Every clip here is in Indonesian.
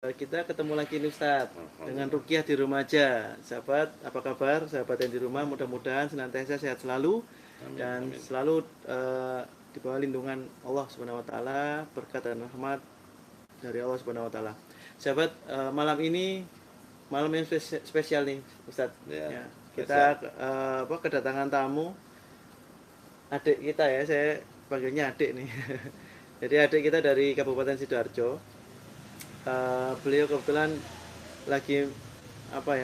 Kita ketemu lagi nih Ustadz dengan Rukiah di rumah aja. Sahabat, apa kabar? Sahabat yang di rumah, mudah-mudahan senantiasa sehat selalu dan selalu di bawah lindungan Allah Subhanahu wa taala, berkat dan rahmat dari Allah Subhanahu wa taala. Sahabat, malam ini malam yang spesial nih Ustadz. Ya, kita kedatangan tamu adik kita ya, saya panggilnya adik nih. Jadi adik kita dari Kabupaten Sidoarjo. Beliau kebetulan lagi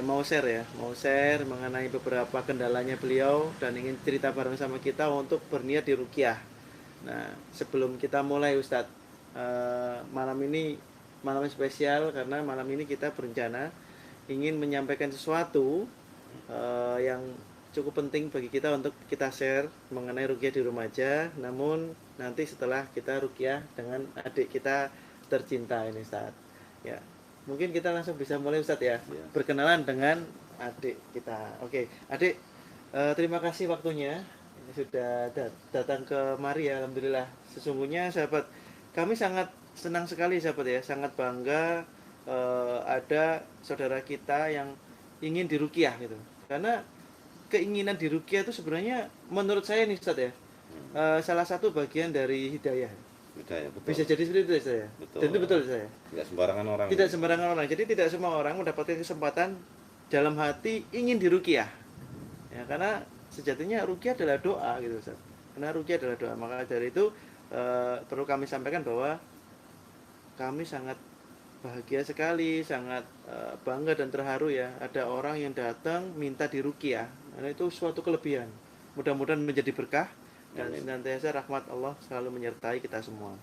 mau share mengenai beberapa kendalanya beliau dan ingin cerita bareng sama kita untuk berniat di Rukiah. Nah, sebelum kita mulai Ustadz, malam ini malam yang spesial karena malam ini kita berencana ingin menyampaikan sesuatu yang cukup penting bagi kita untuk kita share mengenai Rukiah di rumah aja. Namun nanti setelah kita Rukiah dengan adik kita tercinta ini Ustadz. Ya, mungkin kita langsung bisa mulai Ustadz ya. Berkenalan dengan adik kita. Oke, adik, terima kasih waktunya. Ini sudah datang ke mari ya, alhamdulillah. Sesungguhnya sahabat, kami sangat senang sekali sahabat ya, sangat bangga ada saudara kita yang ingin dirukiah gitu. Karena keinginan dirukiah itu sebenarnya menurut saya nih Ustadz ya, salah satu bagian dari hidayah. Betul. Bisa jadi seperti itu saya. Betul. Dan itu betul saya. Tidak sembarangan orang. Tidak sembarangan orang. Jadi tidak semua orang mendapatkan kesempatan dalam hati ingin dirukiah. Ya, karena sejatinya rukiah adalah doa gitu Ustaz. Karena rukiah adalah doa. Maka dari itu perlu kami sampaikan bahwa kami sangat bahagia sekali, sangat bangga dan terharu ya. Ada orang yang datang minta dirukiah. Karena itu suatu kelebihan. Mudah-mudahan menjadi berkah dan senantiasa rahmat Allah selalu menyertai kita semua.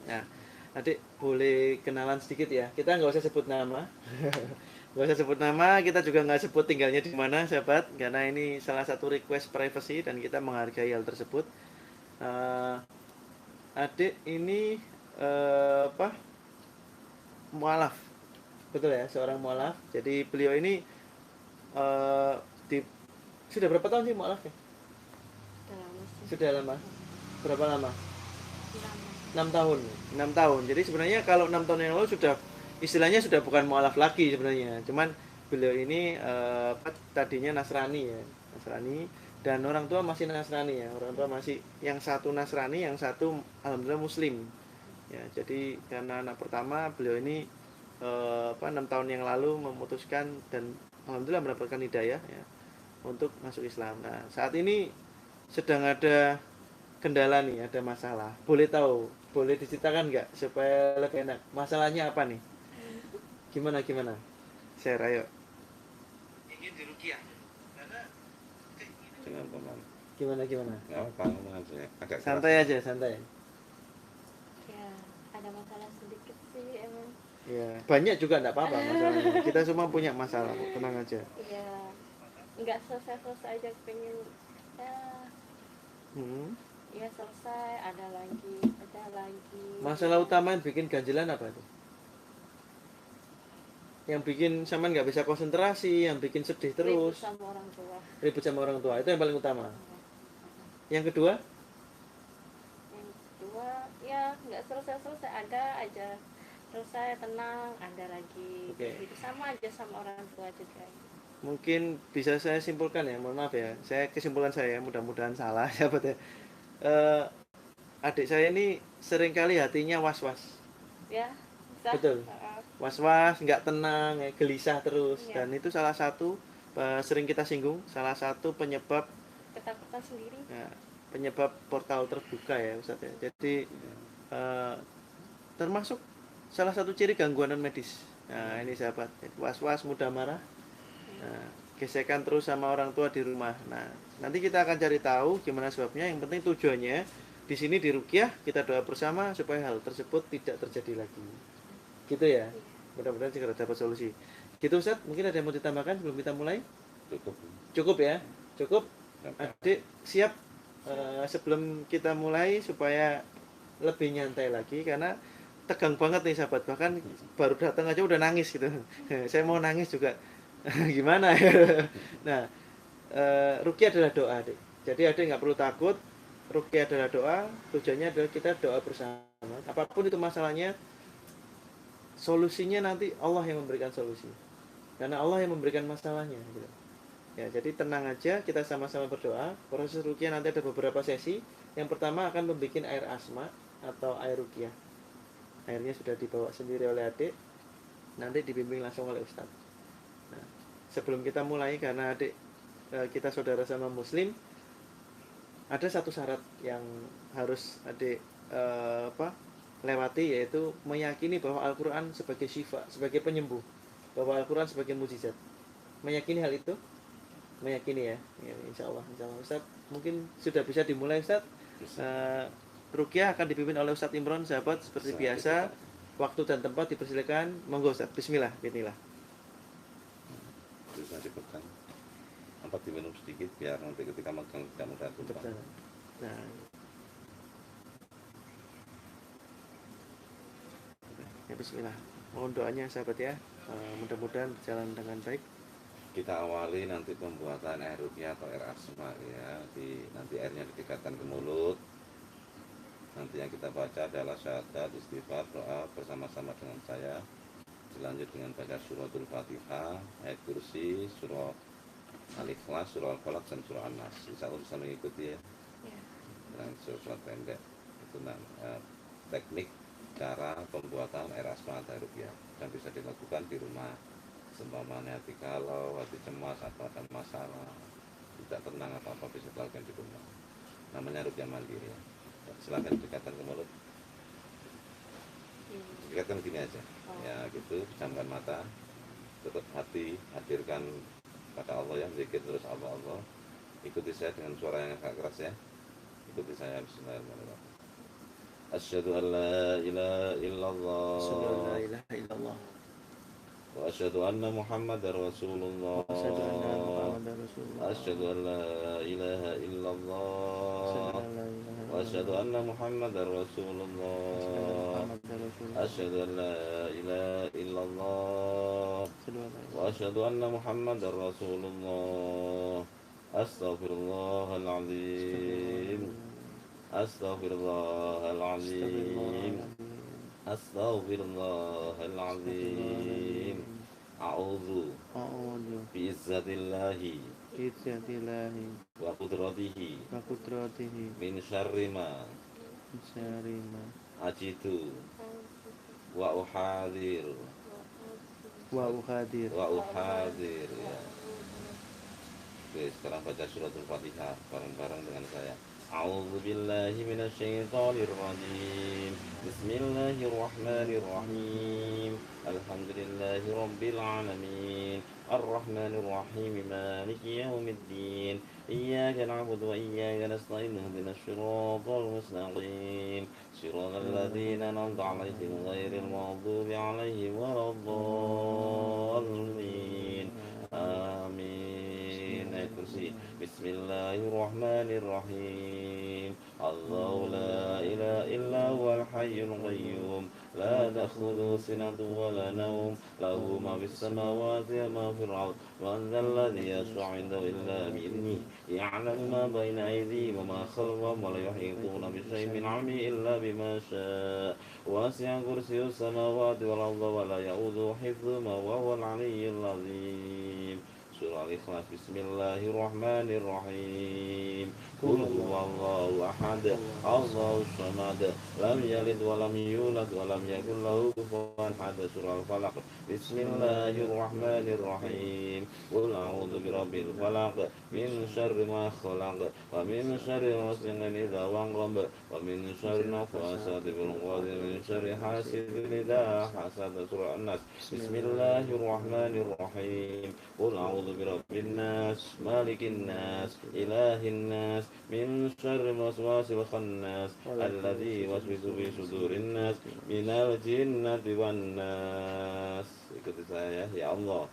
Nah, adik boleh kenalan sedikit ya. Kita nggak usah sebut nama, nggak usah sebut nama. Kita juga nggak sebut tinggalnya di mana, sahabat. Karena ini salah satu request privacy dan kita menghargai hal tersebut. Adik ini mualaf, betul ya, seorang mualaf. Jadi beliau ini sudah berapa tahun sih mualaf ya? Sudah lama. Berapa lama? 6 tahun. 6 tahun. Jadi sebenarnya kalau 6 tahun yang lalu sudah istilahnya sudah bukan mualaf lagi sebenarnya. Cuman beliau ini tadinya Nasrani ya. Nasrani dan orang tua masih Nasrani ya. Orang tua masih yang satu Nasrani, yang satu alhamdulillah Muslim. Ya, jadi karena anak pertama beliau ini 6 tahun yang lalu memutuskan dan alhamdulillah mendapatkan hidayah ya untuk masuk Islam. Nah, saat ini sedang ada kendala nih, ada masalah. Boleh tahu, boleh diceritakan nggak supaya lebih enak? Masalahnya apa nih? Gimana? Share ayo. Ingin dirukiah. Dengan teman. Gimana? Nggak apa ngomong aja. Agak santai aja, santai. Ya, ada masalah sedikit sih emang. Ya, banyak juga enggak apa-apa masalahnya. Kita semua punya masalah, tenang aja. Iya, nggak selesai aja pengen ya. Ya selesai, ada lagi. Masalah utama yang bikin ganjilan apa itu? Yang bikin sama nggak bisa konsentrasi, yang bikin sedih terus. Ribut sama orang tua. Itu yang paling utama. Yang kedua? Yang kedua, ya nggak selesai. Ada aja. Selesai, tenang, ada lagi. Okay. Itu sama aja sama orang tua juga. Mungkin bisa saya simpulkan ya, mohon maaf ya. Kesimpulan saya, mudah-mudahan salah sahabat ya. Adik saya ini seringkali hatinya was-was. Ya, bisa. Betul. Was-was, nggak tenang, gelisah terus. Ya. Dan itu salah satu sering kita singgung, salah satu penyebab ketakutan sendiri. Ya, penyebab portal terbuka ya Ustaz ya. Jadi termasuk salah satu ciri gangguan medis. Nah, ini sahabat, was-was, mudah marah. Nah, gesekan terus sama orang tua di rumah. Nah, nanti kita akan cari tahu gimana sebabnya. Yang penting tujuannya di sini di Rukiah kita doa bersama supaya hal tersebut tidak terjadi lagi. Gitu ya. Mudah-mudahan segera dapat solusi. Gitu Ustaz, mungkin ada yang mau ditambahkan sebelum kita mulai? Cukup ya. Cukup. Adik siap sebelum kita mulai supaya lebih nyantai lagi karena tegang banget nih sahabat. Bahkan baru datang aja udah nangis gitu. Saya mau nangis juga. Gimana ya? Nah, Rukiah adalah doa, adik. Jadi adik nggak perlu takut. Rukiah adalah doa. Tujuannya adalah kita doa bersama. Apapun itu masalahnya, solusinya nanti Allah yang memberikan solusi, karena Allah yang memberikan masalahnya gitu. Ya, jadi tenang aja, kita sama-sama berdoa. Proses ruqyah nanti ada beberapa sesi. Yang pertama akan membuat air asma atau air ruqyah. Airnya sudah dibawa sendiri oleh adik, nanti dibimbing langsung oleh ustadz. Nah, sebelum kita mulai, karena adik kita saudara sama muslim, ada satu syarat yang harus adik lewati, yaitu meyakini bahwa Al-Quran sebagai syifa, sebagai penyembuh, bahwa Al-Quran sebagai mukjizat. Meyakini hal itu? Meyakini ya, insya Allah Ustaz mungkin sudah bisa dimulai Ustaz. Ruqyah akan dipimpin oleh Ustaz Imron, sahabat, seperti biasa. Waktu dan tempat dipersilakan, monggo Ustaz. Bismillah. Bisa dipegang, apa diminum sedikit biar nanti ketika makan tidak mudah tumpah. Nah, ya Bismillah. Mohon doanya sahabat ya, mudah-mudahan berjalan dengan baik. Kita awali nanti pembuatan air ruqyah atau air asma ya. Nanti airnya didekatkan ke mulut. Nanti yang kita baca adalah syahadat, istighfar, doa bersama-sama dengan saya. Dilanjut dengan baca suratul Fatihah, ayat kursi, surah Al-Ikhlas, surah Al-Falaq, dan surah An-Nas. Insya Allah bisa mengikuti ya. Dan surat pendek itu teknik cara pembuatan air asma atau air ruqyah, dan bisa dilakukan di rumah. Seumpamanya hati kalau, hati cemas atau ada masalah, tidak tenang atau apa, bisa dilakukan di rumah. Namanya ruqyah mandiri ya. Silakan dekatkan ke mulut, dekatkan gini aja ya, gitu. Pejamkan mata, tutup hati, hadirkan pada Allah ya, zikir terus Allah. Ikuti saya dengan suara yang agak keras ya. Ikuti saya. Bismillahirrahmanirrahim. Asyhadu an la ilaha illallah wa asyhadu anna Muhammadar Rasulullah. Asyhadu an la ilaha illallah wa asyhadu anna Muhammadar Rasulullah. Asyhadu an la ilaha illallah wa asyhadu anna Muhammadar Rasulullah. Astaghfirullahaladzim. Astaghfirullahaladzim. Astaghfirullahaladzim. A'udzu bi'izzatillahi wa qudratihi min syarri ma ajidu wa uhadir ya. Oke, sekarang baca suratul Fatihah bareng-bareng dengan saya. A'udzu billahi minasyaitonir rajim. Bismillahirrahmanirrahim. Alhamdulillahi rabbil alamin. Arrahmanir rahim. Maliki yaumiddin. Iyyaka na'budu wa iyyaka nasta'in. Ihdinas siratal mustaqim. Siratal ladzina an'amta 'alaihim ghairil maghdubi 'alaihim waladdallin. Amin. Ayat kursi. Bismillahirrahmanirrahim. Allahu la ilaha illa huwal hayyul qayyum. La ta'khudhuhu sinatun wa la nawm. Lahu ma fis samawati wa ma fil ardh. Man dhal ladzi yashfa'u 'indahu illa bi'idhnihi. Ya'lamu ma bayna aydihim wa ma khalfahum wa la yuhituna bi shay'in min 'ilmihi illa bima sha'a. Wasi'a kursiyyuhu samawati wal ardha wa la ya'uduhu hifdhuhuma wa huwal 'aliyyul 'azim. Surah Al-Ikhlas. Bismillahirrahmanirrahim. Qul huwallahu ahad, Allahus samad, lam yalid wa lam yulad wa lam yakul lahu kufuwan ahad. Surah Al-Falaq. Bismillahirrahmanirrahim. Qul a'udzu birabbil falaq, min syarri ma khalaq, wa min syarri ghasiqin idza waqab, wa min syarri nafasati fil 'uqad, wa min syarri hasidin idza hasad. Surah An-Nas. Bismillahirrahmanirrahim. Qul a'udzu birabbin nas, malikin nas, ilahin nas, min syarril waswasil khannas, alladzi yuwaswisu fi sudurin nas, minal jinnati wan nas. Ikuti saya ya Allah.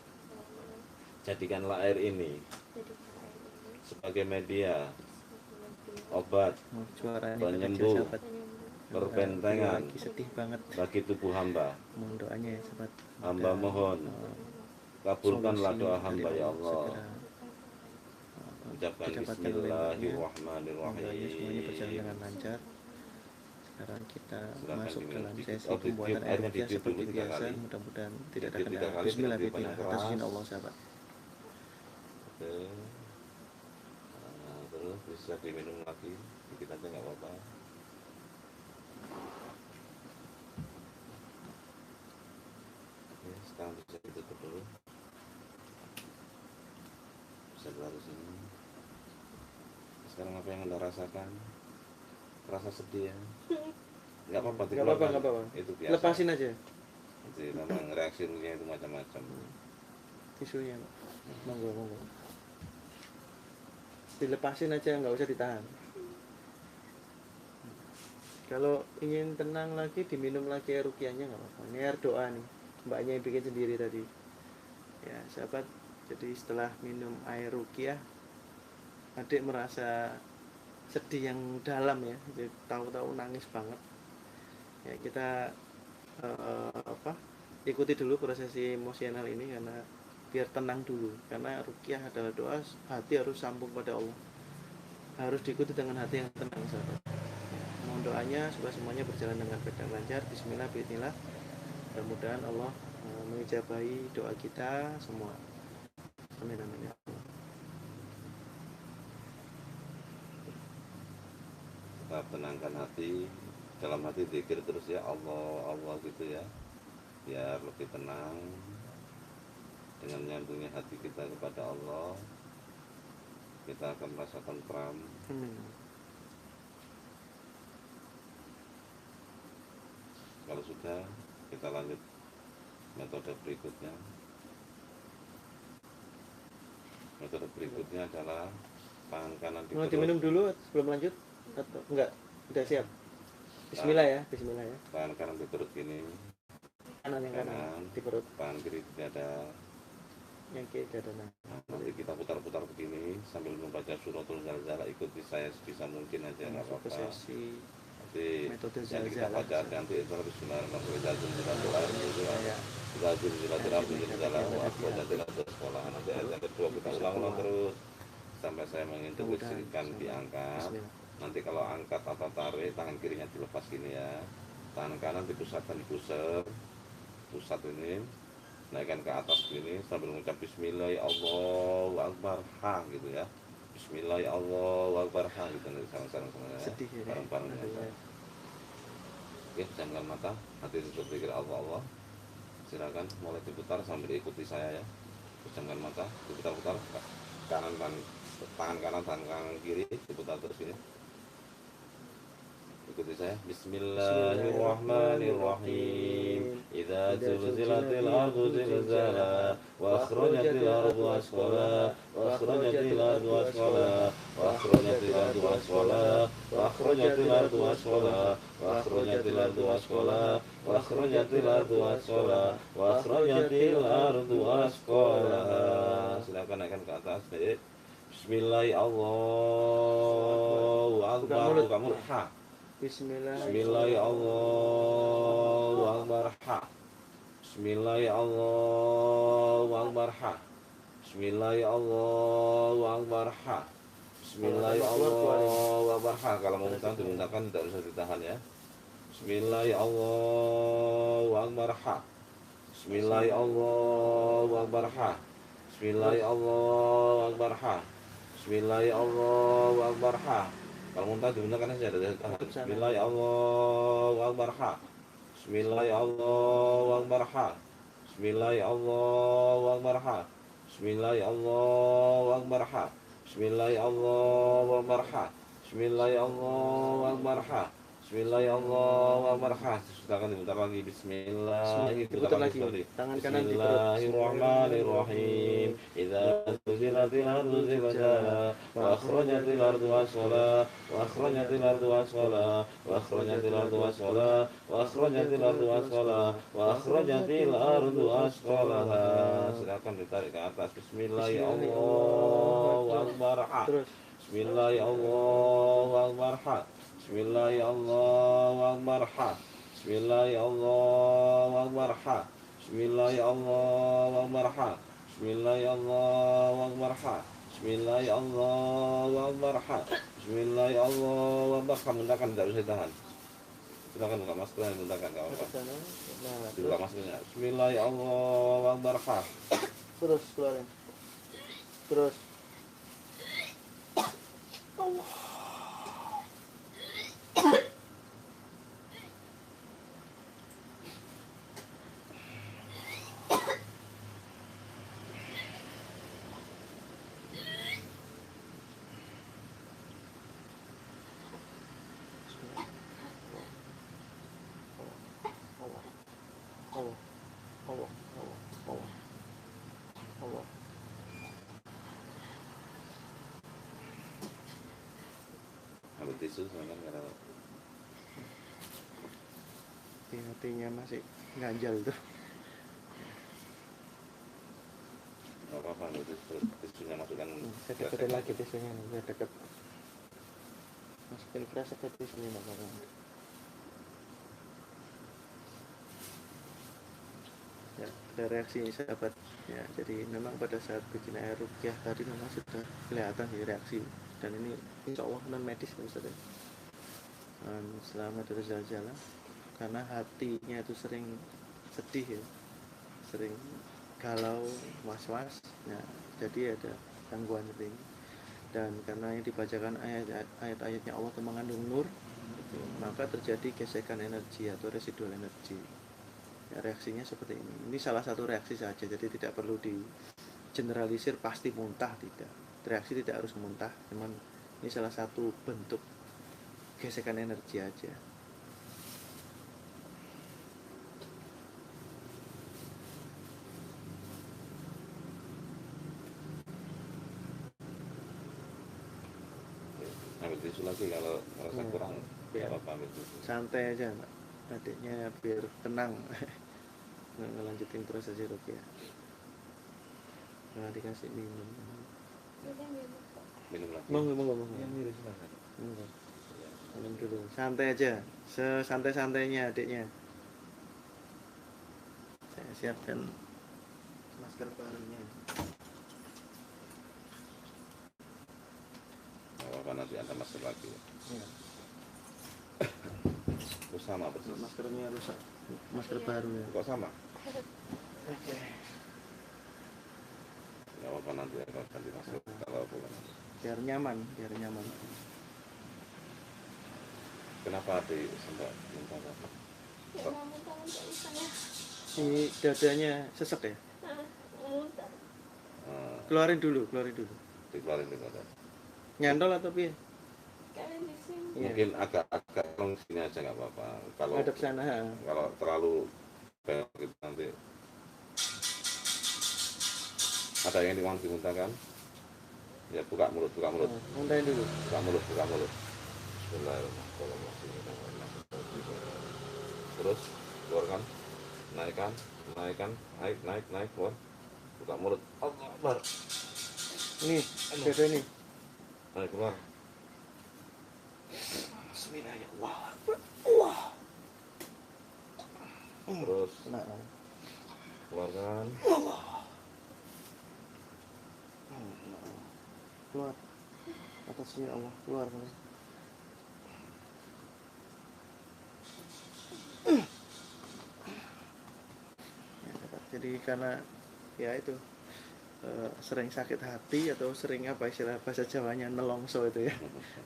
Jadikanlah air ini sebagai media obat, penyembuh, perbentengan bagi tubuh hamba. Mohon doanya ya sahabat. Hamba mohon kabulkanlah doa hamba ya Allah. Ucapkan Semoga semuanya berjalan bismillahirrahmanirrahim. dengan lancar. sekarang kita Silakan masuk diminum dalam sedikit. sesi Oh, ditiup, pembuatan air airnya ruqyah ditiup seperti dulu 3 biasa. kali. Mudah-mudahan tidak ada Ditiup 3 kendala. kali, Bismillah, ditiup bismillah. yang Atas izin keras. Allah, sahabat. Oke. Nah, terus bisa diminum lagi, dikit aja nggak apa-apa. Oke, sekarang bisa ditutup dulu. Bisa berlalu sini. Sekarang apa yang Anda rasakan? Rasa sedih ya? Nggak apa-apa, Nggak apa-apa, dikeluarkan. nggak apa-apa. Itu biasa. Lepasin aja Nanti memang reaksi ruhnya itu macam-macam. tisunya, Pak. Monggo, monggo. Dilepasin aja, nggak usah ditahan. Kalau ingin tenang lagi, diminum lagi air ruqyahnya nggak apa-apa. Ini air doa nih, mbaknya yang bikin sendiri tadi. Ya, sahabat. Jadi setelah minum air ruqyah, adik merasa sedih yang dalam ya. Jadi tahu-tahu nangis banget. Ya, kita ikuti dulu prosesi emosional ini karena biar tenang dulu. Karena ruqyah adalah doa, hati harus sambung pada Allah. Harus diikuti dengan hati yang tenang, sahabat. Mohon doanya supaya semuanya berjalan dengan baik dan lancar. Bismillah, bismillah. Mudah-mudahan Allah mengijabahi doa kita semua. Amin, amin ya Allah. Tetap tenangkan hati, dalam hati zikir terus ya Allah, Allah gitu ya, biar lebih tenang. Dengan nyambungnya hati kita kepada Allah, kita akan merasakan tentram. Amin. Kalau sudah, kita lanjut metode berikutnya. Metode berikutnya adalah tangan kanan di Mau perut. diminum dulu sebelum lanjut atau enggak? Udah siap. Bismillah ya, bismillah ya. Tangan kanan di perut gini, Kanan yang kanan di perut, tangan kiri di dada. yang kiri dada. Nah, nanti kita putar-putar begini sambil membaca suratul zalzalah. Ikuti saya sebisa mungkin aja, nggak Masuk ke apa-apa. sesi Nanti metode yang kita zalzalah. baca nanti itu harus nanti ayat yang kedua kita ulang-ulang terus sampai saya menginstruksikan diangkat. Bismillah. Nanti kalau angkat atau tarik, tangan kirinya dilepas gini ya, tangan kanan dipusatkan di pusat ini, naikkan ke atas gini sambil mengucap Bismillah ya Allahu Akbar, ha gitu ya. Bismillah ya Allahu Akbar, ha gitu. Nanti sarang-sarang semuanya Sedih ya. bareng-bareng ya. Oke, jangan mata, hati tutup pikir Allah. Silakan mulai diputar sambil ikuti saya ya. Jangan mata, diputar-putar tangan kanan, tangan kiri diputar terus ini. Ikuti saya. Bismillahirrahmanirrahim. Idza zulzilatil ardu zilzalaha wa akhrajatil ardu asqalaha wa akhrajatil ardu asqalaha wa akhrajatil ardu asqalaha wa akhrajatil ardu asqalaha wa akhrajatil ardu asqalaha wa akhrajatil ardu asqalaha wa akhrajatil ardu asqalaha. Silakan naikkan ke atas. Baik. Bismillahirrahmanirrahim. Buka mulut. Ha. Bismillahirrahmanirrahim. Bismillahirrahmanirrahim. Bismillahirrahmanirrahim. Bismillahirrahmanirrahim. Kalau mau dimuntahkan tidak usah ditahan ya. Bismillahirrahmanirrahim. Bismillahirrahmanirrahim. Bismillahirrahmanirrahim. Bismillahirrahmanirrahim. Kalau muntah digunakan saja dari tangan. Bismillahirrahmanirrahim. Bismillahirrahmanirrahim. Bismillahirrahmanirrahim. Bismillahirrahmanirrahim. Bismillahirrahmanirrahim. Bismillahirrahmanirrahim. Bismillahirrahmanirrahim. Silakan diputar lagi. Diputar lagi. Tangan kanan di perut. Bismillahirrahmanirrahim. Idza zulzilatil ardu zilzalaha wa akhrajatil ardu asqalaha wa akhrajatil ardu asqalaha wa akhrajatil ardu asqalaha wa akhrajatil ardu asqalaha wa akhrajatil ardu asqalaha. Silakan ditarik ke atas. Bismillahirrahmanirrahim. Terus. Bismillahirrahmanirrahim. Bismillahirrahmanirrahim. Bismillahirrahmanirrahim. Bismillahirrahmanirrahim. Bismillahirrahmanirrahim. Bismillahirrahmanirrahim. Bismillahirrahmanirrahim. Menggunakan tidak usah tahan. Silakan buka masker yang menggunakan nggak apa-apa. Ke sana. Nah, Dibuka maskernya. Bismillah ya Allah Akbar. terus keluarin. Terus. Allah, Allah, Allah, Allah, Allah. Ambil tisu silakan kalau Hatinya masih ganjal tuh. nggak apa-apa, ambil tisunya masukkan. Saya deketin lagi tisunya nih, saya deket. Masukin kresek ke tisunya nggak apa-apa. Ya, ada reaksi sahabat. Ya, jadi memang pada saat bikin air rukyah tadi memang sudah kelihatan sih reaksi. Dan ini insya Allah non medis ya Ustaz. Selamat dari jalan karena hatinya itu sering sedih ya, sering galau, was-was. Nah, jadi ada gangguan seperti ini. Dan karena yang dibacakan ayat-ayatnya Allah itu mengandung nur, gitu, maka terjadi gesekan energi atau residual energi. Ya, reaksinya seperti ini. Ini salah satu reaksi saja, jadi tidak perlu di generalisir pasti muntah, tidak. Reaksi tidak harus muntah, cuman ini salah satu bentuk gesekan energi aja. Ambil tisu lagi kalau merasa kurang. Ya. Nggak apa-apa, ambil tisu. Santai aja, Mbak. Adiknya biar tenang. Ngelanjutin proses rukyah. Nah, dikasih minum. Minum lagi. Monggo. Yang mirip silakan. Monggo. Minum dulu. Santai aja. Sesantai-santainya adiknya. Saya siapkan masker barunya. Nggak apa-apa, nanti Anda masuk lagi. Ya. Itu sama persis. Maskernya rusak. Masker baru ya. Kok sama? Oke. Nggak apa-apa, nanti akan ganti masuk kalau bukan. Biar nyaman. Kenapa di sempat minta apa? Ya mau muntah misalnya. Di dadanya sesek ya? Muntah. Keluarin dulu. Dikeluarin di badan. Nyantol atau piye? Kalian di sini. Iya. Mungkin agak sini aja nggak apa-apa. Kalau Hadap sana. Ha. kalau terlalu belok gitu nanti ada yang dimuntahkan. Ya buka mulut. Muntahin dulu. Buka mulut. Bismillahirrahmanirrahim. Terus keluarkan, naikkan, naik, keluar. Buka mulut. Allah Akbar. Ini, dada ini. Naik keluar. Bismillahirrahmanirrahim. Terus Nah, keluarkan. keluar. Atasnya Allah keluar. Jadi karena ya itu sering sakit hati atau sering apa istilah bahasa Jawanya nelongso itu ya,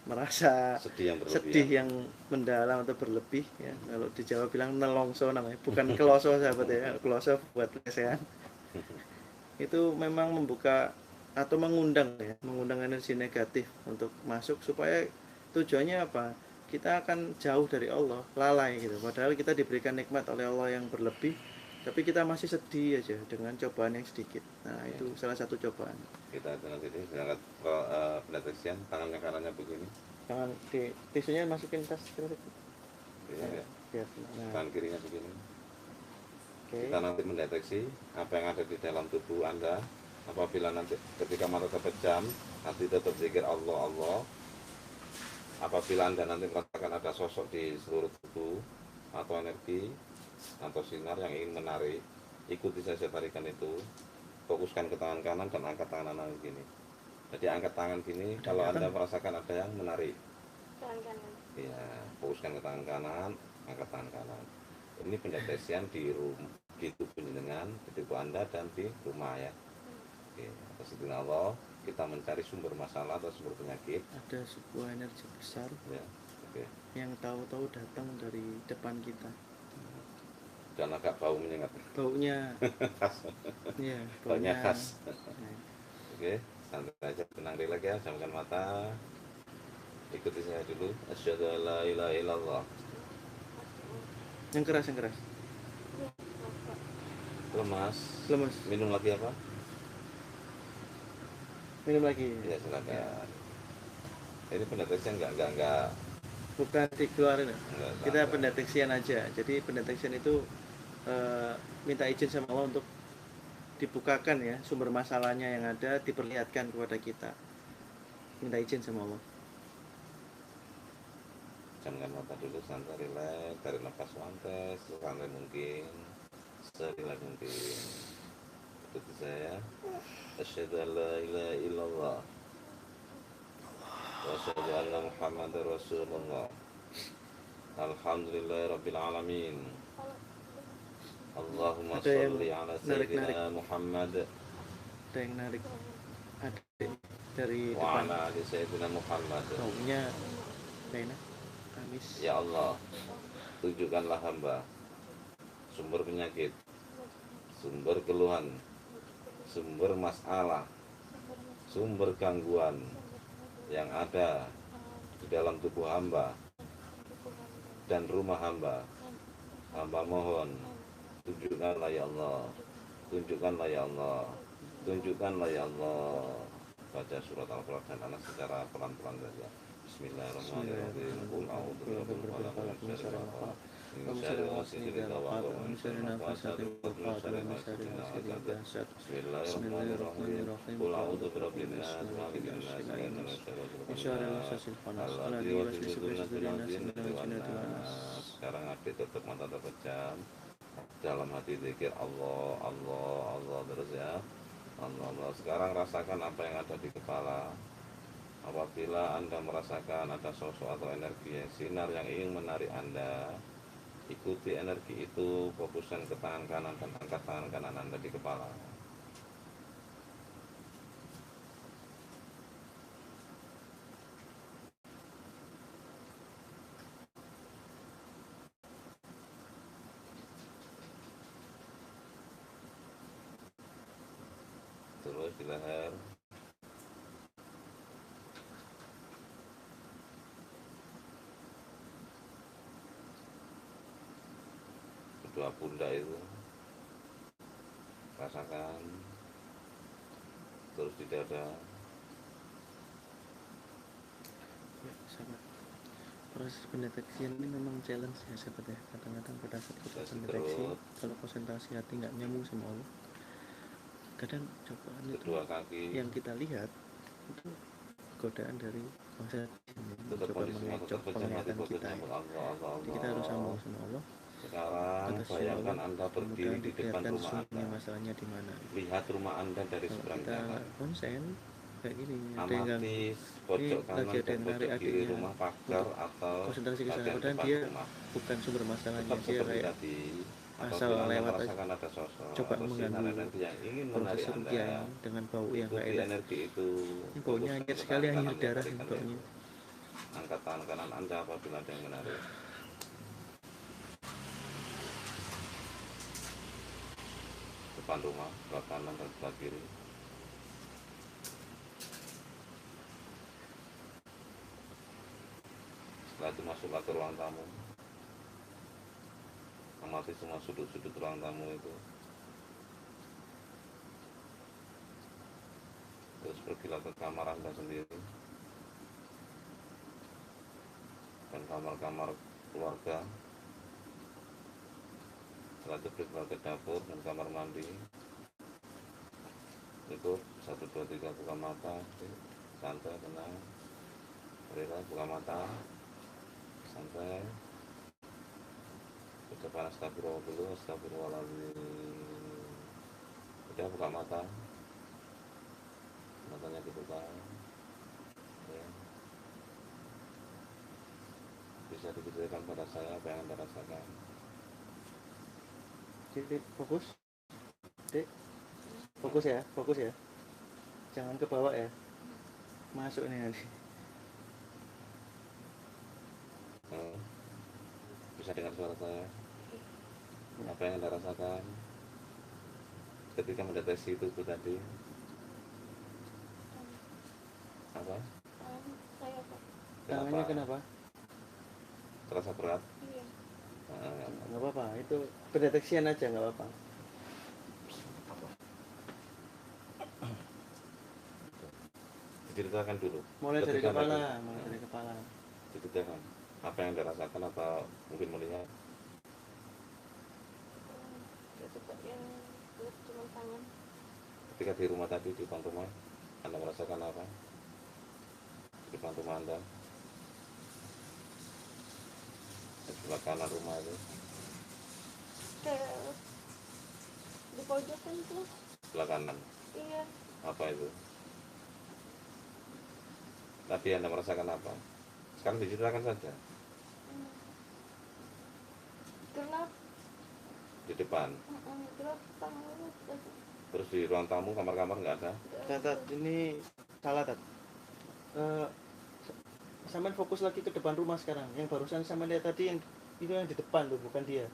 merasa Sedih yang berlebihan. sedih yang mendalam atau berlebih ya. Kalau di Jawa bilang nelongso namanya, bukan keloso sahabat ya. Keloso buat lesehan. Itu memang membuka atau mengundang energi negatif untuk masuk, supaya tujuannya apa? Kita akan jauh dari Allah, lalai gitu. Padahal kita diberikan nikmat oleh Allah yang berlebih, tapi kita masih sedih aja dengan cobaan yang sedikit. Nah, itu salah satu cobaan. Kita nanti berangkat pendeteksian, tangannya kanannya begini. Jangan di tisunya masukin tas terus. Ya. Biar. Nah, Tangan kirinya begini. oke. Kita nanti mendeteksi apa yang ada di dalam tubuh Anda. Apabila nanti ketika mata terpejam, nanti tetap zikir Allah. Apabila Anda nanti merasakan ada sosok di seluruh tubuh atau energi atau sinar yang ingin menarik, ikuti saja tarikan itu. Fokuskan ke tangan kanan dan angkat tangan kanan gini. Jadi angkat tangan gini kalau Anda merasakan ada yang menarik. Tangan kanan. Ya, fokuskan ke tangan kanan, angkat tangan kanan. Ini pendeteksian di rumah, di tubuh jenengan, di tubuh Anda dan di rumah ya. Oke, atas izin Allah kita mencari sumber masalah atau sumber penyakit. Ada sebuah energi besar Ya, oke. yang tahu-tahu datang dari depan kita. Dan agak bau menyengat. Baunya, Khas. ya, Baunya baunya khas. ya. Oke, santai aja, tenang rileks ya, jamkan mata. Ikuti saya dulu. Asyhadu an la ilaha illallah. Yang keras, yang keras. Lemas. Lemes. Minum lagi apa? Minum lagi. Ya silakan. Ini pendeteksian enggak Bukan dikeluarin ya. enggak. Kita pendeteksian aja. Jadi pendeteksian itu minta izin sama Allah untuk dibukakan ya sumber masalahnya yang ada, diperlihatkan kepada kita. Minta izin sama Allah. Jamkan mata dulu, santai rileks, tarik nafas santai, sesantai mungkin, serileks mungkin. Ikuti saya. Asyhadu an la ilaha illallah. Wa asyhadu anna Muhammadar Rasulullah. Alhamdulillahirabbil alamin. Allahumma Ada yang sholli ala narik-narik. sayyidina Muhammad Ada yang narik adik dari wa depan. ala ali sayyidina Muhammad. Baunya enak, amis. Ya Allah, tunjukkanlah hamba sumber penyakit, sumber keluhan, sumber masalah, sumber gangguan yang ada di dalam tubuh hamba dan rumah hamba. Hamba mohon, tunjukkanlah ya Allah, tunjukkanlah ya Allah, tunjukkanlah ya Allah. Baca surat Al-Falaq dan Anas secara pelan-pelan saja. Bismillahirrahmanirrahim. Qul a'udzu birabbil falaq min syarri ma khalaq. Min syarri ghasiqin idza waqab, min syarri nafasati fil 'uqad, min syarri hasidin idza hasad. Bismillahirrahmanirrahim. Qul a'udzu birabbin nas, malikin nas, ilahin nas, Wa syarril wasasil khannas. Alladzi yuwaswisu fi sudurin nas minal jinnati wan nas. Sekarang hati tutup, mata terpejam. Dalam hati zikir Allah, Allah, Allah terus ya. Allah, Allah. Sekarang rasakan apa yang ada di kepala. Apabila Anda merasakan ada sosok atau energi sinar yang ingin menarik Anda, ikuti energi itu, fokuskan ke tangan kanan dan angkat tangan kanan Anda di kepala. Terus di leher. Kedua pundak itu rasakan. Terus di dada. Ya, sama. Proses pendeteksian ini memang challenge ya sahabat ya. Kadang-kadang pada saat kita Kasih pendeteksi, perut. kalau konsentrasi hati nggak nyambung sama Allah, kadang cobaan itu Kedua kaki. yang kita lihat itu godaan dari masa Tetap coba kondisi mata mengecoh terpejam, hati penglihatan fokus kita ya. sama Allah, Allah, Jadi kita harus sambung Allah. sama Allah. Sekarang Atas bayangkan Allah, Anda berdiri mudah-mudahan di depan diperlihatkan rumah sumbernya Anda. masalahnya di mana. Lihat rumah Anda dari Kalau seberang kita jalan. konsen kayak gini, ada yang Amati pojok ini kanan lagi ada dan yang narik pojok kiri adiknya rumah, pagar untuk atau konsentrasi ke sana, bagian padahal depan dia rumah. bukan sumber masalahnya, Tetap dia seperti kayak tadi. asal Apabila Anda lewat aja. merasakan ada sosok Coba atau sinar mengganggu energi yang ingin menarik proses Anda, rupiah ini dengan bau yang ikuti gak enak. energi itu. Ini baunya Fokuskan anjir ke sekali, tangan air kanan, darah tarikan ini baunya. Angkat tangan kanan Anda apabila ada yang menarik. Depan rumah, sebelah kanan dan sebelah kiri. Setelah itu masuklah ke ruang tamu. Amati semua sudut-sudut ruang tamu itu. Terus pergilah ke kamar Anda sendiri dan kamar-kamar keluarga. Setelah itu pergilah ke dapur dan kamar mandi. Ikut 1, 2, 3 buka mata, santai, tenang. Berilah buka mata, santai. Ucapkan astagfirullah dulu, astagfirullahaladzim. Udah buka mata, matanya dibuka ya. Di bisa diceritakan pada saya apa yang Anda rasakan? Jadi fokus, Dek. Fokus ya. Jangan ke bawah ya. Masuk nih nanti. Bisa dengar suara saya? Apa yang Anda rasakan ketika mendeteksi itu tadi? Apa? Saya Pak. Tangannya kenapa? Terasa berat? Iya. Nggak apa-apa, itu pendeteksian aja nggak apa-apa. Diceritakan dulu. Mulai dari Ketika kepala, Anda- mulai dari kepala. Diceritakan apa yang Anda rasakan atau mungkin melihat? Kayak seperti yang cuma tangan. Ketika di rumah tadi, di depan rumah, Anda merasakan apa? Di depan rumah Anda, di sebelah kanan rumah itu, Kayak di pojokan tuh. sebelah kanan, Iya. apa itu? Tadi Anda merasakan apa? Sekarang diceritakan saja. Gelap. Di depan, Gelap tangan. terus di ruang tamu, kamar-kamar nggak ada. Tat, ini salah Tat. Sampean fokus lagi ke depan rumah sekarang. Yang barusan sampean lihat tadi yang itu yang di depan tuh, bukan dia.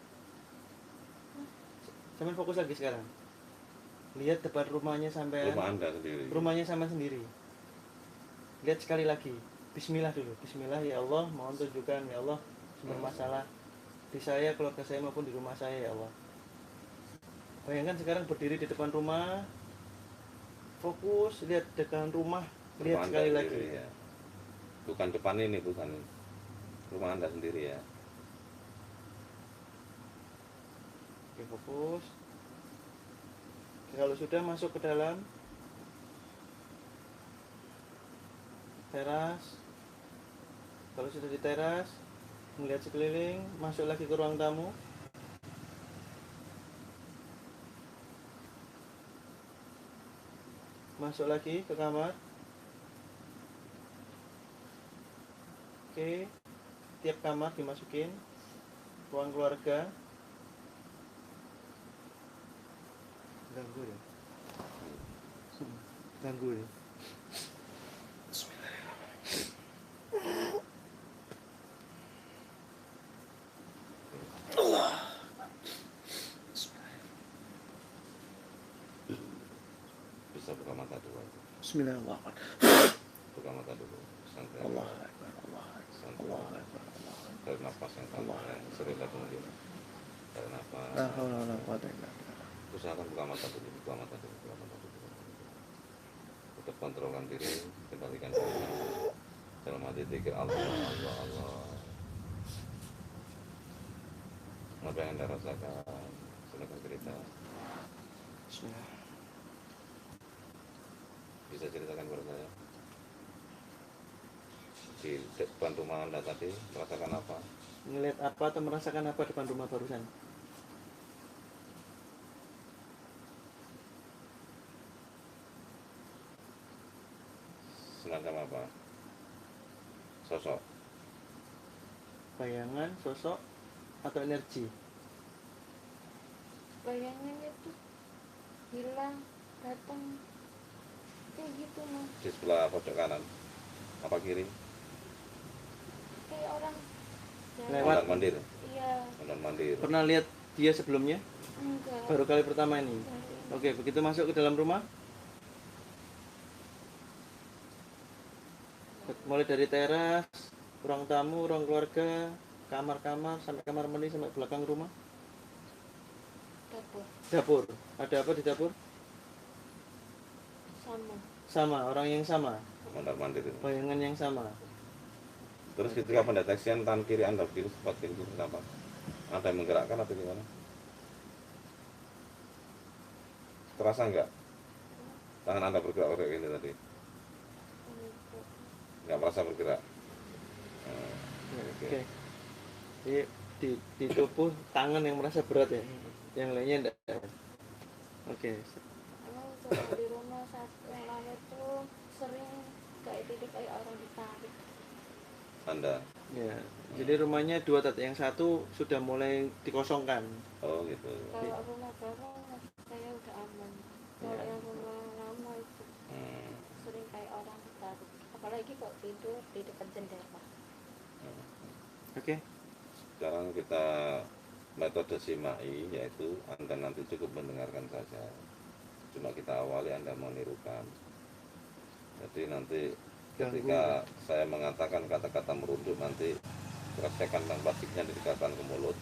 Sampean fokus lagi sekarang. Lihat depan rumahnya sampean. Rumah Anda sendiri. Rumahnya sampean sendiri. Lihat sekali lagi. Bismillah dulu. Bismillah ya Allah, mohon tunjukkan ya Allah sumber masalah di saya, keluarga saya maupun di rumah saya ya Allah. Bayangkan sekarang berdiri di depan rumah, fokus lihat depan rumah, lihat Rumah sekali Anda lagi. sendiri, ya. Bukan depan ini, bukan rumah Anda sendiri ya. Oke, fokus. Oke, kalau sudah masuk ke dalam teras, kalau sudah di teras, melihat sekeliling, masuk lagi ke ruang tamu. Masuk lagi ke kamar. Oke, tiap kamar dimasukin. Ruang keluarga. Ganggu ya. Ganggu ya. Bisa buka mata dulu. Bismillahirrahmanirrahim. Buka mata dulu. Santai. Allah Akbar, Allah Akbar, Santai. Allah Akbar, Allah Akbar. Tarik nafas yang santai. Serendah mungkin. Tarik nafas. La haula wala quwwata illa billah. Usahakan buka mata dulu. Buka mata dulu. Buka mata dulu. Tetap kontrolkan diri. Kendalikan diri. Dalam hati zikir Allah, Allah, Allah. Apa yang Anda rasakan? Silakan cerita. Bismillah. Bisa ceritakan kepada saya? Di depan rumah Anda tadi merasakan apa? Ngelihat apa atau merasakan apa depan rumah barusan? Semacam apa? Sosok. Bayangan, sosok, atau energi? Bayangannya tuh hilang, datang, kayak gitu mas. Di sebelah pojok kanan. Apa kiri? Kayak orang jalan. Lewat. Mondar mandir. Iya. Mondar mandir. Pernah lihat dia sebelumnya? Enggak. Baru kali pertama ini. Enggak. Oke, begitu masuk ke dalam rumah, mulai dari teras, ruang tamu, ruang keluarga, kamar-kamar, sampai kamar mandi, sampai belakang rumah. Dapur Dapur, ada apa di dapur? sama. Sama, orang yang sama, Mondar mandir itu. bayangan yang sama. Terus ketika pendeteksian tangan kiri Anda berdiri tepat kiri kenapa? Ada yang menggerakkan atau gimana? Terasa enggak? Tangan Anda bergerak kayak gini tadi? Enggak merasa bergerak? Oke. Jadi di tubuh tangan yang merasa berat ya, yang lainnya enggak. Oke. Emang kalau di rumah saat yang lahir tuh sering kayak tidur kayak orang ditarik. Anda. Ya, jadi rumahnya dua Tat. Yang satu sudah mulai dikosongkan. Oh gitu. Kalau rumah baru saya udah aman. Kalau yang rumah lama itu Hmm. sering kayak orang taruh. Apalagi kok tidur di dekat jendela. Oke. Sekarang kita metode simai, yaitu Anda nanti cukup mendengarkan saja. Cuma kita awali Anda menirukan. Jadi nanti ketika saya mengatakan kata-kata merunduk, nanti rasakan yang basicnya didekatkan ke mulut,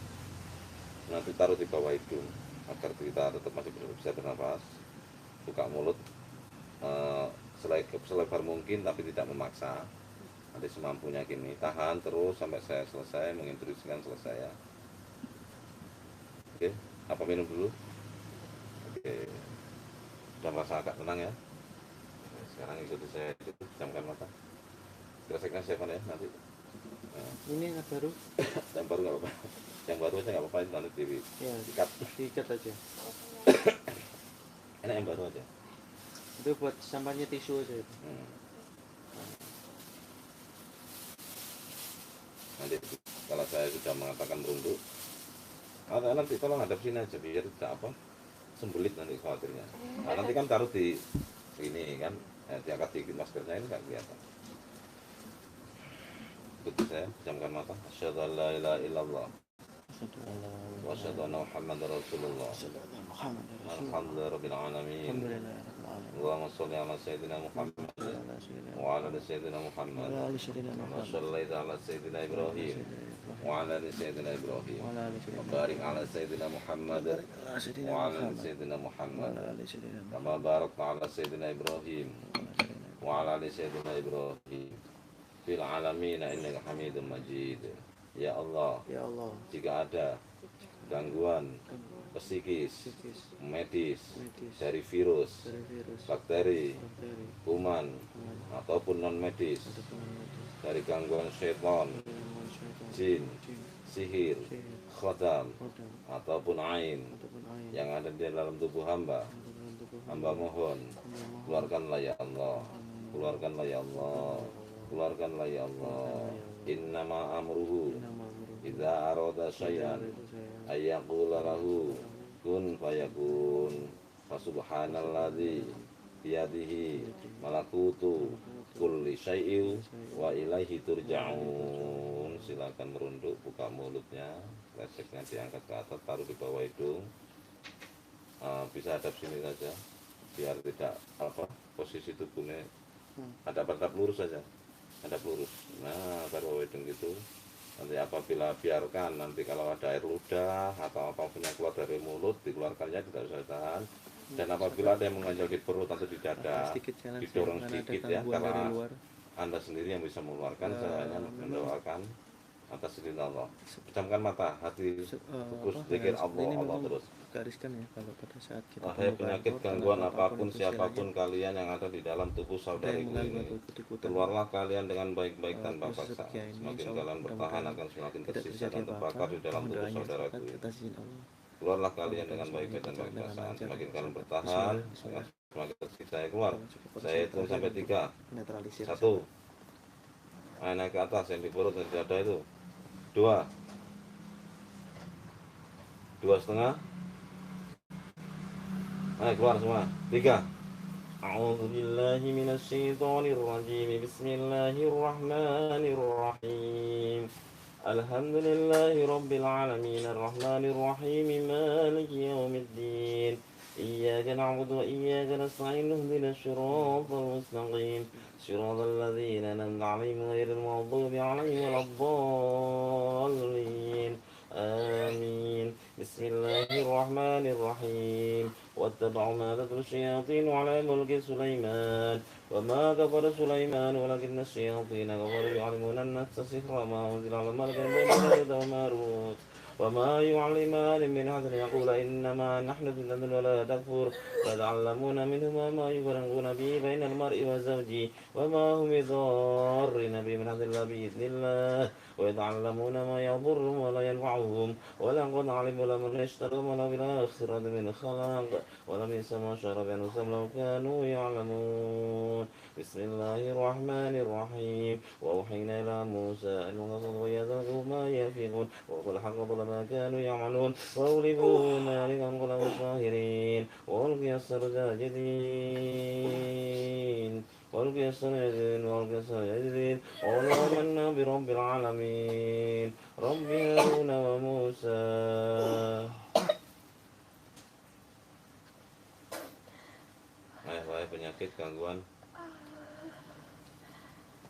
nanti taruh di bawah hidung agar kita tetap masih bisa bernafas. Buka mulut selebar mungkin tapi tidak memaksa. Nanti semampunya gini, tahan terus sampai saya selesai menginstruksikan selesai ya. Oke, apa minum dulu? Oke, sudah merasa agak tenang ya. Sekarang ikuti saya, pejamkan mata. Rasakan Stefan ya nanti. Nah, Ini yang baru. yang baru nggak apa-apa, yang baru aja nggak apa-apa, nanti Ya, diikat. diikat aja. Enak yang baru aja. Itu buat sampahnya tisu aja itu. Nanti kalau saya sudah mengatakan merunduk, nanti tolong hadap sini aja biar tidak apa sembelit nanti khawatirnya. Nah, nanti kan taruh di sini kan, diangkat dikit maskernya ini nggak kelihatan. Ikuti saya, pejamkan mata. Asyhadu an la ilaha illallah wa asyhadu anna Muhammadar Rasulullah. Alhamdulillah rabbil alamin. Allahumma shalli ala sayyidina Muhammad wa ala ali sayyidina Muhammad. Wa shallaita ala sayyidina Ibrahim wa ala ali sayyidina Ibrahim. Wa barik ala sayyidina Muhammad wa ala ali sayyidina Muhammad. Kama barakta ala sayyidina Ibrahim wa ala ali sayyidina Ibrahim fil alamin innaka Hamidum Majid. Ya Allah, Ya Allah, jika ada gangguan psikis, medis, dari virus, bakteri, kuman, ataupun non medis, dari gangguan setan, jin, sihir, khodam, ataupun ain yang ada di dalam tubuh hamba, hamba mohon, keluarkanlah ya Allah, keluarkanlah ya Allah, keluarkanlah ya Allah. Innama amruhu idza arada syai'an ayyaqula lahu kun fayakun. Fasubhanalladzi biyadihi malakutu kulli syai'in wa ilaihi turja'un. Silakan merunduk, buka mulutnya, leseknya diangkat ke atas, taruh di bawah hidung. Bisa hadap sini saja biar tidak apa posisi tubuhnya hadap lurus saja, hadap lurus. Nah, taruh hidung gitu. Nanti apabila biarkan, nanti kalau ada air ludah atau apapun yang keluar dari mulut, dikeluarkannya tidak usah tahan. Dan apabila ada yang menganjal di perut atau di dada, didorong sedikit ya, karena Anda sendiri yang bisa mengeluarkan. Saya hanya mendoakan atas izin Allah. Pejamkan mata, hati fokus zikir Allah, Allah terus. Gariskan ya kalau pada saat kita Wahai penyakit gangguan apapun siapapun kalian yang ada di dalam tubuh saudariku ini, keluarlah kalian dengan baik-baik tanpa paksa. Semakin kalian bertahan akan semakin tersisa dan terbakar di dalam tubuh saudaraku ini. Keluarlah kalian dengan baik-baik tanpa paksaan. Semakin kalian bertahan akan semakin tersisa. Saya keluar. Saya hitung sampai 3. 1. Naik ke atas yang di perut dan di dada itu. 2. 2,5. Ayo keluar semua. 3. A'udzubillahi minasyaitonirrajim. Bismillahirrahmanirrahim. Alhamdulillahi rabbil alamin arrahmanir rahim maliki yaumiddin. Iyyaka na'budu wa iyyaka nasta'in ihdinas siratal mustaqim. Siratal ladzina an'amta 'alaihim ghairil maghdubi 'alaihim waladdallin. آمين. بسم الله الرحمن الرحيم. واتبعوا ما تتلو الشياطين على ملك سليمان وما كفر سليمان ولكن الشياطين كفروا يعلمون الناس السحر وما أنزل على الملكين ببابل وهاروت وما يعلمان من أحد يقول إنما نحن فتنة ولا تكفر فيتعلمون منهما ما يفرقون به بين المرء وزوجه وما هم بضارين به من أحد إلا بإذن الله ويتعلمون ما يضرهم ولا ينفعهم ولقد علموا لمن اشتروا ما له في الآخرة من خلاق ولبئس ما شروا بأنفسهم لو كانوا يعلمون بسم الله الرحمن الرحيم وأوحينا إلى موسى أن يقصد ويذكروا ما يفيقون وقل حق ما كانوا يعملون وأغلبوا هنالك انقلبوا الصاغرين وألقي الساجدين وألقي الساجدين قالوا آمنا برب العالمين رب هارون وموسى. Penyakit gangguan.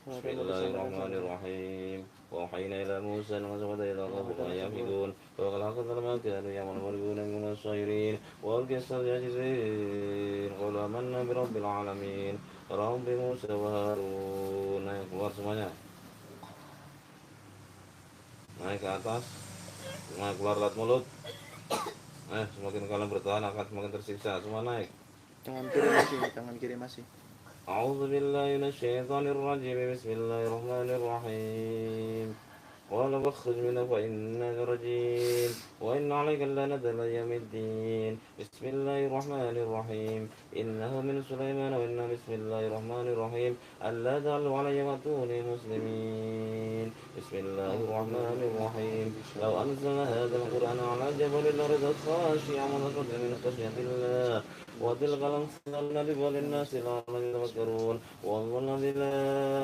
Bismillahirrahmanirrahim. وأوحينا إلى موسى أن غزوة إلى قوم لا يفقون فقال حقا ما كانوا يعملون من الصائرين وألقي الساجدين قالوا آمنا برب العالمين رب موسى وهارون. Naik keluar semuanya. Naik ke atas. Naik keluar lewat mulut. Semakin kalian bertahan akan semakin tersiksa. Semua naik. Tangan kiri masih. أعوذ بالله من الشيطان الرجيم بسم الله الرحمن الرحيم قال فاخرج منها فإنك رجيم وإن عليك اللعنة إلى يوم الدين بسم الله الرحمن الرحيم إنه من سليمان وإنه بسم الله الرحمن الرحيم ألا تعلوا علي وأتوني مسلمين بسم الله الرحمن الرحيم لو أنزلنا هذا القرآن على جبل لرضت خاشعا ونصرت من خشية الله وتلك الأمثال نضربها للناس لعلهم يتفكرون والله الذي لا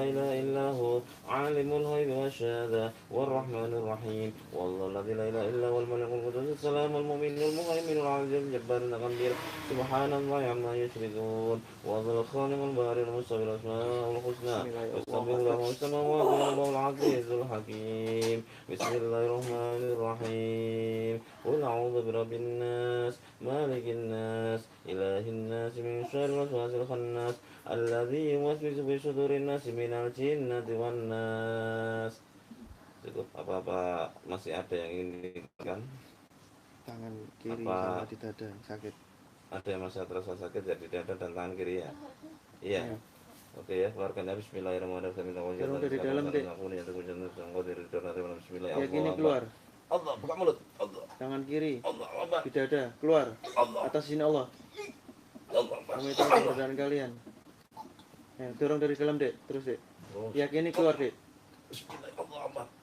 إله إلا هو عالم الغيب والشهادة والرحمن الرحيم والله الذي لا إله إلا هو الملك القدوس السلام المؤمن المهيمن العزيز الجبار الغفور سبحان الله عما يشركون والله الخالق البارئ المصور الأسماء الحسنى يسبح له السماوات والأرض العزيز الحكيم بسم الله الرحمن الرحيم قل أعوذ برب الناس مالك الناس إله الناس من شر الوسواس الخناس الذي يوسوس في صدور الناس من الجنة والناس. Cukup apa masih ada yang ingin kan? Tangan kiri sama di dada sakit. Ada yang masih terasa sakit ya di dada dan tangan kiri ya? Iya. Oke ya, keluarkan ya. Bismillahirrahmanirrahim. Turun dari dalam deh. Ya gini keluar. Allah, buka mulut. Allah. Tangan kiri. Allah. Di dada keluar. Allah. Atas sini Allah. Kami tahu keberadaan kalian. Ya, dorong dari dalam dek, terus dek. Yakini keluar dek. Bismillahirrahmanirrahim.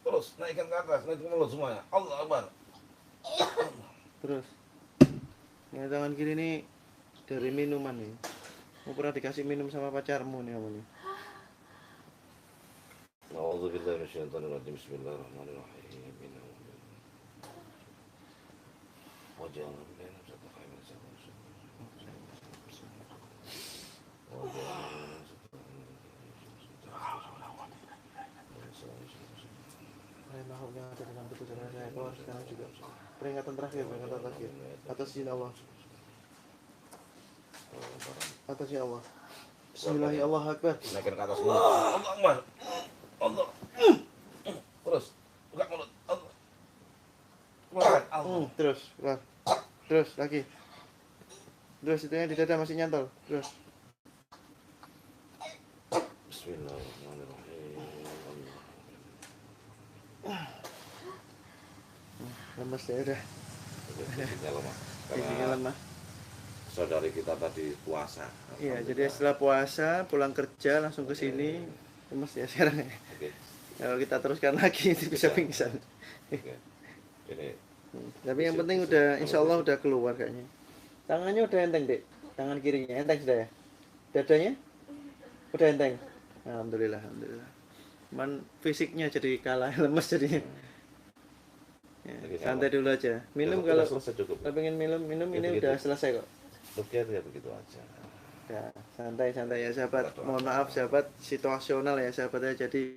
Terus naikkan ke atas, naik ke mulut semuanya. Allah Akbar. Terus. Ya, tangan kiri ini dari minuman nih. Mau pernah dikasih minum sama pacarmu nih kamu nih. A'udzubillahi minasyaitonirrajim. Bismillahirrahmanirrahim. Wajah makhluk yang ada dalam tubuh saya keluar sekarang juga. Peringatan terakhir. Atas izin Allah. Atas izin Allah. Bismillahirrahmanirrahim. Allah Akbar. Naikkan ke atas mulut. Allah Akbar. Allah. Terus buka mulut. Allah. Keluarkan. Allah. Terus keluar. Terus lagi. Terus itu yang di dada masih nyantol. Terus. Bismillahirrahmanirrahim. Lemes ya udah. Fisiknya lemah. Fisiknya lemah. Saudari kita tadi puasa. Iya, jadi setelah puasa pulang kerja langsung ke sini. Lemes ya sekarang ya. Oke. Kalau kita teruskan lagi itu bisa pingsan. Oke. Ini. Tapi yang penting udah insya Allah udah keluar kayaknya. Tangannya udah enteng dek. Tangan kirinya enteng sudah ya. Dadanya udah enteng. Alhamdulillah. Cuman fisiknya jadi kalah lemes jadinya. Ya, santai dulu aja. Minum kalau pengen minum ini udah selesai kok. Rukyah ya begitu aja. Ya, santai ya sahabat. Mohon maaf sahabat, situasional ya sahabat ya. Jadi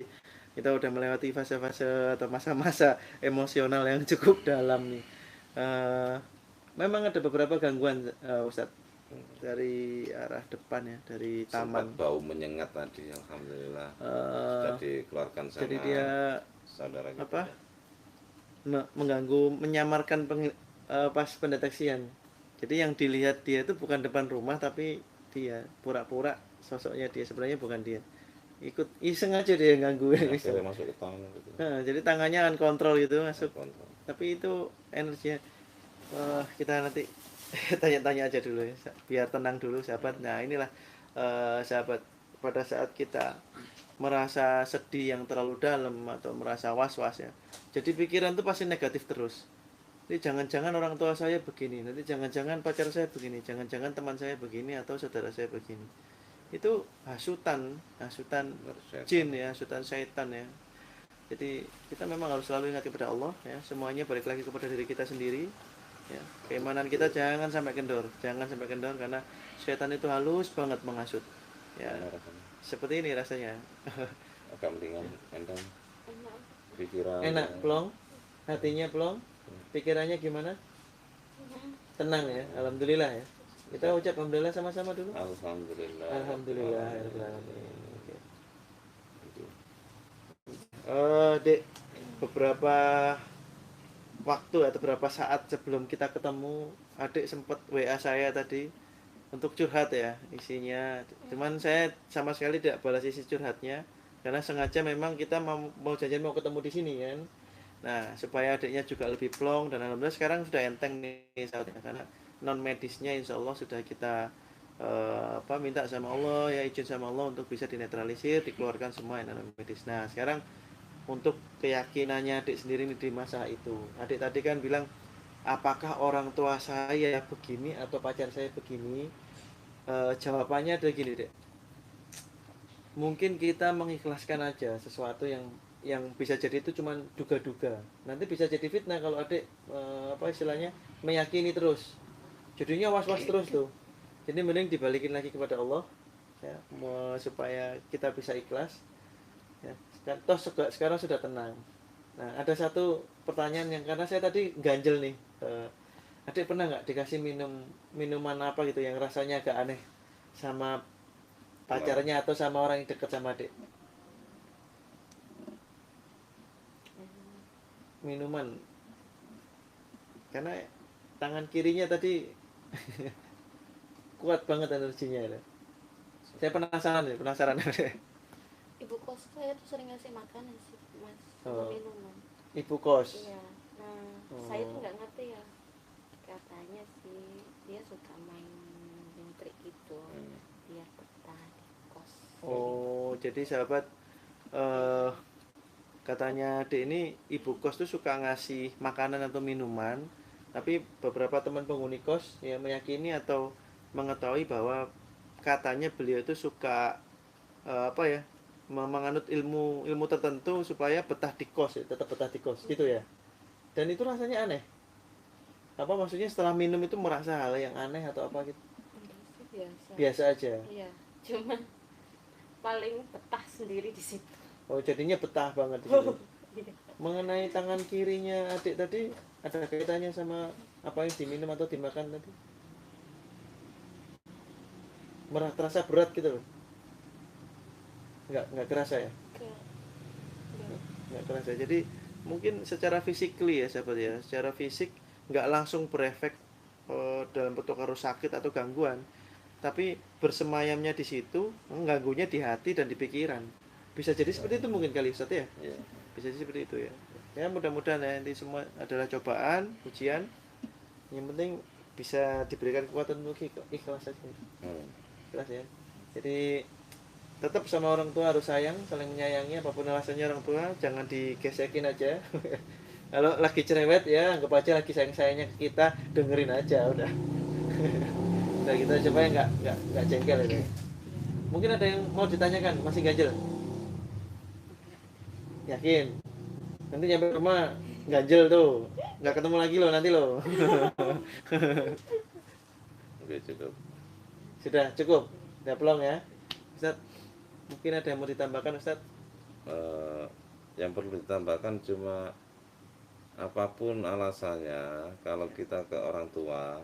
kita udah melewati fase-fase atau masa-masa emosional yang cukup dalam nih. Memang ada beberapa gangguan Ustadz dari arah depan ya, dari taman. Sempat bau menyengat tadi, alhamdulillah sudah dikeluarkan sama jadi dia saudara kita. apa? mengganggu, menyamarkan pas pendeteksian. Jadi yang dilihat dia itu bukan depan rumah, tapi dia pura-pura sosoknya dia, sebenarnya bukan dia. Ikut iseng aja dia ganggu. akhirnya masuk ke tangan gitu. Nah, jadi tangannya kan kontrol gitu masuk. Kontrol. Tapi itu energinya, kita nanti tanya-tanya aja dulu ya, biar tenang dulu sahabat. Nah inilah sahabat, pada saat kita merasa sedih yang terlalu dalam atau merasa was-was ya, jadi pikiran tuh pasti negatif terus. Jadi jangan-jangan orang tua saya begini, nanti jangan-jangan pacar saya begini, jangan-jangan teman saya begini atau saudara saya begini. Itu hasutan jin ya, hasutan syaitan ya. Jadi kita memang harus selalu ingat kepada Allah ya, semuanya balik lagi kepada diri kita sendiri ya. Keimanan kita jangan sampai kendor, karena setan itu halus banget menghasut ya. Seperti ini rasanya. Agak mendingan enteng Enak. pikiran. Enak plong, hatinya plong, pikirannya gimana? Tenang ya, alhamdulillah ya. Kita ucap alhamdulillah sama-sama dulu. Alhamdulillah. Alhamdulillah. Oke. Gitu. Dek, beberapa waktu atau beberapa saat sebelum kita ketemu, adik sempat WA saya tadi untuk curhat ya isinya. Cuman saya sama sekali tidak balas isi curhatnya karena sengaja memang kita mau janjian mau ketemu di sini kan. Nah, supaya adiknya juga lebih plong, dan alhamdulillah sekarang sudah enteng nih saatnya, karena non medisnya insya Allah sudah kita minta sama Allah ya, izin sama Allah untuk bisa dinetralisir, dikeluarkan semua yang non medis. Nah, sekarang untuk keyakinannya adik sendiri nih di masa itu. Adik tadi kan bilang, apakah orang tua saya begini atau pacar saya begini? Jawabannya ada gini, Dek. Mungkin kita mengikhlaskan aja sesuatu yang bisa jadi itu cuman duga-duga. Nanti bisa jadi fitnah kalau adik istilahnya meyakini terus. Jadinya was-was terus tuh. Jadi mending dibalikin lagi kepada Allah ya, supaya kita bisa ikhlas. Ya, toh sekarang sudah tenang. Nah, ada satu pertanyaan yang karena saya tadi ganjel nih. Adik pernah nggak dikasih minuman apa gitu yang rasanya agak aneh sama pacarnya atau sama orang yang dekat sama adik? Minuman. Karena tangan kirinya tadi kuat banget energinya ya. Saya penasaran. Ibu kos saya tuh sering ngasih makanan sih mas, Oh. minuman. Ibu kos. Iya. Nah, Oh. saya tuh nggak ngerti ya. Katanya sih dia suka main trik gitu, biar betah di kos. Oh, jadi sahabat, katanya adik ini ibu kos tuh suka ngasih makanan atau minuman, tapi beberapa teman penghuni kos yang meyakini atau mengetahui bahwa katanya beliau itu suka menganut ilmu tertentu supaya betah di kos ya, tetap betah di kos gitu ya. Dan itu rasanya aneh. Apa maksudnya setelah minum itu merasa hal yang aneh atau apa gitu? Enggak sih, biasa. Biasa aja. Iya, cuma paling betah sendiri di situ. Oh, jadinya betah banget di situ. Mengenai tangan kirinya adik tadi, ada kaitannya sama apa yang diminum atau dimakan tadi? Terasa berat gitu loh? Nggak kerasa ya? Nggak kerasa. Jadi mungkin secara physically ya sahabat ya, secara fisik nggak langsung berefek dalam bentuk harus sakit atau gangguan, tapi bersemayamnya di situ, mengganggunya di hati dan di pikiran. Bisa jadi seperti itu mungkin kali Ustaz ya? Iya. Bisa jadi seperti itu ya. Ya mudah-mudahan ya, ini semua adalah cobaan, ujian. Yang penting bisa diberikan kekuatan untuk ikhlas saja. Ikhlas ya. Jadi tetap sama orang tua harus sayang, saling menyayangi, apapun alasannya orang tua, jangan digesekin aja. Kalau lagi cerewet ya anggap aja lagi sayang-sayangnya ke kita, dengerin aja udah. Udah kita coba ya nggak jengkel ya. Mungkin ada yang mau ditanyakan, masih ganjel? Yakin? Nanti nyampe rumah ganjel tuh, nggak ketemu lagi loh nanti loh. Oke, cukup. Sudah cukup, udah pelong ya. Ustaz, mungkin ada yang mau ditambahkan Ustaz? Yang perlu ditambahkan cuma apapun alasannya, kalau kita ke orang tua,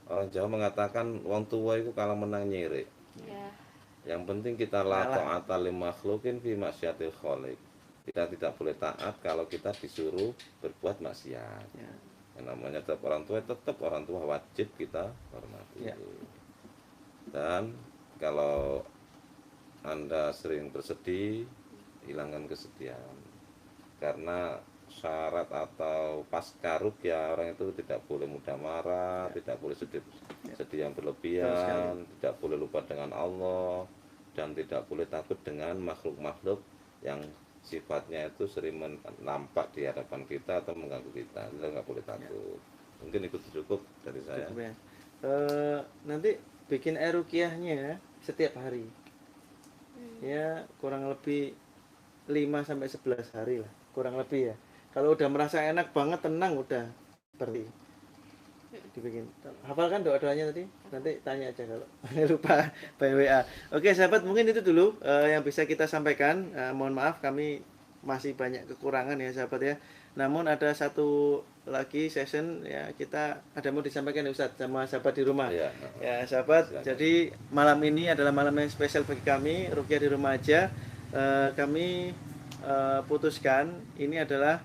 orang Jawa mengatakan wong tua itu kalau menang nyiri. Ya. Yang penting kita la ta'ata li makhlukin fi maksiatil khaliq. Kita tidak boleh taat kalau kita disuruh berbuat maksiat. Ya. Yang namanya tetap orang tua wajib kita hormati. Ya. Dan kalau Anda sering bersedih, hilangkan kesedihan. Karena syarat atau pasca ruqyah orang itu tidak boleh mudah marah, tidak boleh sedih yang berlebihan, tidak boleh lupa dengan Allah, dan tidak boleh takut dengan makhluk-makhluk yang sifatnya itu sering nampak di hadapan kita atau mengganggu kita. Kita nggak boleh takut. Mungkin itu cukup dari saya. Cukup ya. Nanti bikin ruqyahnya setiap hari. Ya kurang lebih 5 sampai 11 hari lah, kurang lebih ya. Kalau udah merasa enak banget, tenang, udah berarti dibikin. Hafalkan doa-doanya tadi? Nanti tanya aja kalau lupa by WA. Oke sahabat, mungkin itu dulu yang bisa kita sampaikan. Mohon maaf kami masih banyak kekurangan ya sahabat ya. Namun ada satu lagi session ya, kita ada mau disampaikan ya Ustadz sama sahabat di rumah. Ya sahabat, jadi malam ini adalah malam yang spesial bagi kami, ruqyah di rumah aja. Kami putuskan ini adalah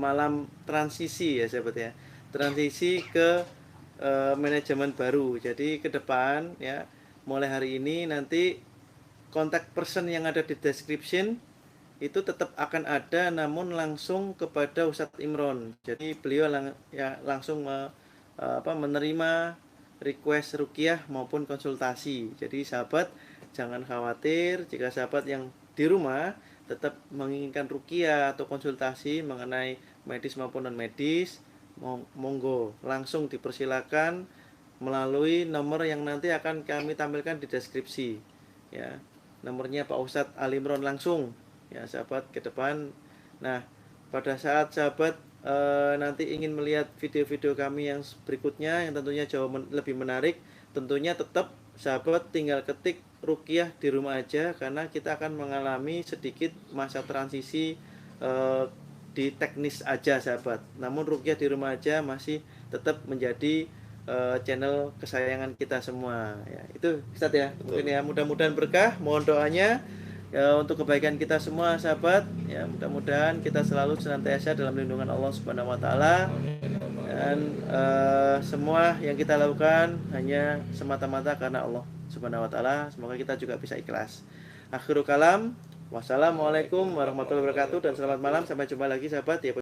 malam transisi ya sahabat ya, transisi ke manajemen baru. Jadi ke depan ya, mulai hari ini nanti kontak person yang ada di description itu tetap akan ada, namun langsung kepada Ustadz Imron. Jadi beliau langsung menerima request ruqyah maupun konsultasi. Jadi sahabat jangan khawatir jika sahabat yang di rumah tetap menginginkan ruqyah atau konsultasi mengenai medis maupun non medis, monggo langsung dipersilakan melalui nomor yang nanti akan kami tampilkan di deskripsi ya. Nomornya Pak Ustadz Ali Imron langsung ya sahabat ke depan. Nah pada saat sahabat nanti ingin melihat video-video kami yang berikutnya yang tentunya jauh lebih menarik, tentunya tetap sahabat tinggal ketik ruqyah di rumah aja, karena kita akan mengalami sedikit masa transisi di teknis aja sahabat. Namun ruqyah di rumah aja masih tetap menjadi channel kesayangan kita semua ya. Itu Ustadz ya. Mungkin ya, mudah-mudahan berkah, mohon doanya ya untuk kebaikan kita semua sahabat ya. Mudah-mudahan kita selalu senantiasa dalam lindungan Allah Subhanahu wa taala, dan semua yang kita lakukan hanya semata-mata karena Allah Subhanahu wa taala. Semoga kita juga bisa ikhlas. Akhirul kalam, wassalamualaikum warahmatullahi wabarakatuh, dan selamat malam, sampai jumpa lagi sahabat ya.